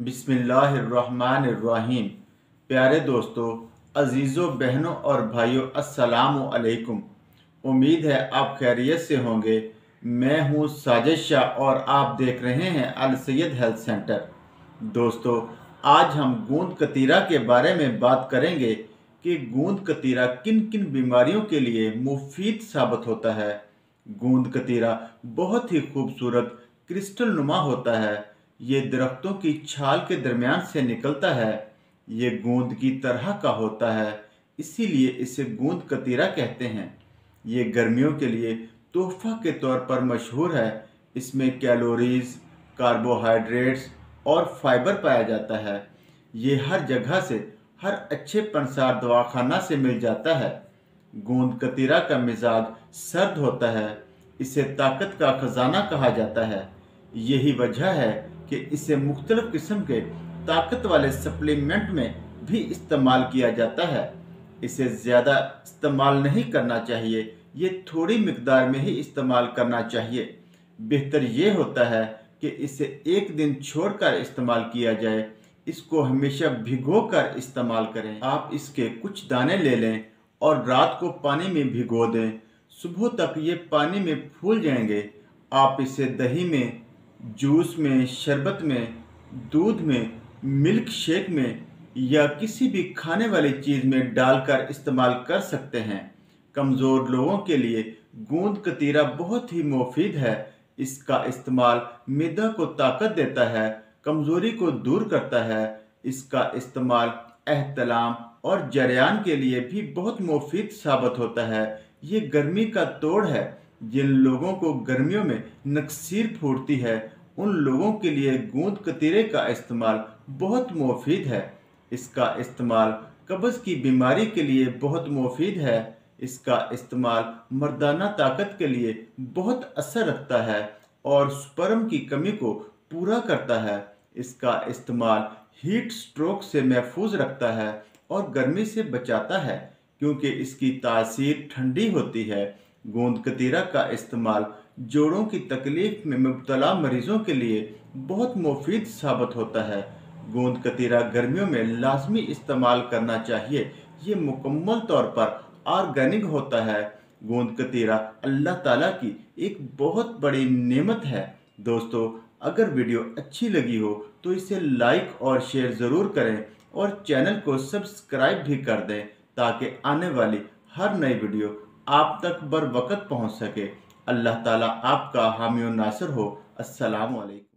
बिस्मिल्लाहिर्रहमानिर्रहीम। प्यारे दोस्तों, अजीज़ों, बहनों और भाइयों, अस्सलामु अलैकुम। उम्मीद है आप खैरियत से होंगे। मैं हूँ साजिद शाह और आप देख रहे हैं अल सैयद हेल्थ सेंटर। दोस्तों, आज हम गूंद कतीरा के बारे में बात करेंगे कि गूंद कतीरा किन किन बीमारियों के लिए मुफीद साबित होता है। गूंद कतीरा बहुत ही खूबसूरत क्रिस्टल नुमा होता है। ये दरख्तों की छाल के दरमियान से निकलता है। ये गूंद की तरह का होता है, इसीलिए इसे गूंद कतीरा कहते हैं। ये गर्मियों के लिए तोहफा के तौर पर मशहूर है। इसमें कैलोरीज, कार्बोहाइड्रेट्स और फाइबर पाया जाता है। ये हर जगह से, हर अच्छे पंसार दवाखाना से मिल जाता है। गूंद कतीरा का मिजाज सर्द होता है। इसे ताकत का खजाना कहा जाता है। यही वजह है कि इसे मुख्तलिफ किस्म के ताकत वाले सप्लीमेंट में भी इस्तेमाल किया जाता है। इसे ज़्यादा इस्तेमाल नहीं करना चाहिए, ये थोड़ी मिकदार में ही इस्तेमाल करना चाहिए। बेहतर ये होता है कि इसे एक दिन छोड़कर इस्तेमाल किया जाए। इसको हमेशा भिगो कर इस्तेमाल करें। आप इसके कुछ दाने ले लें और रात को पानी में भिगो दें। सुबह तक ये पानी में फूल जाएंगे। आप इसे दही में, जूस में, शरबत में, दूध में, मिल्क शेक में या किसी भी खाने वाली चीज़ में डालकर इस्तेमाल कर सकते हैं। कमज़ोर लोगों के लिए गूंद कतीरा बहुत ही मुफीद है। इसका इस्तेमाल मैदा को ताकत देता है, कमज़ोरी को दूर करता है। इसका इस्तेमाल एहतलाम और जरियान के लिए भी बहुत मुफीद साबित होता है। ये गर्मी का तोड़ है। जिन लोगों को गर्मियों में नक्सीर फूटती है, उन लोगों के लिए गूंद कतीरे का इस्तेमाल बहुत मुफीद है। इसका इस्तेमाल कब्ज़ की बीमारी के लिए बहुत मुफीद है। इसका इस्तेमाल मर्दाना ताकत के लिए बहुत असर रखता है और स्पर्म की कमी को पूरा करता है। इसका इस्तेमाल हीट स्ट्रोक से महफूज रखता है और गर्मी से बचाता है, क्योंकि इसकी तासीर ठंडी होती है। गूंद कतीरा का इस्तेमाल जोड़ों की तकलीफ में मुब्तला मरीजों के लिए बहुत मुफीद साबित होता है। गूंद कतीरा गर्मियों में लाजमी इस्तेमाल करना चाहिए। ये मुकम्मल तौर पर ऑर्गेनिक होता है। गूंद कतीरा अल्लाह ताला की एक बहुत बड़ी नेमत है। दोस्तों, अगर वीडियो अच्छी लगी हो तो इसे लाइक और शेयर ज़रूर करें और चैनल को सब्सक्राइब भी कर दें, ताकि आने वाली हर नई वीडियो आप तक बर वक्त पहुँच सके। अल्लाह ताला आपका हामी और नासिर हो। अस्सलामु अलैकुम।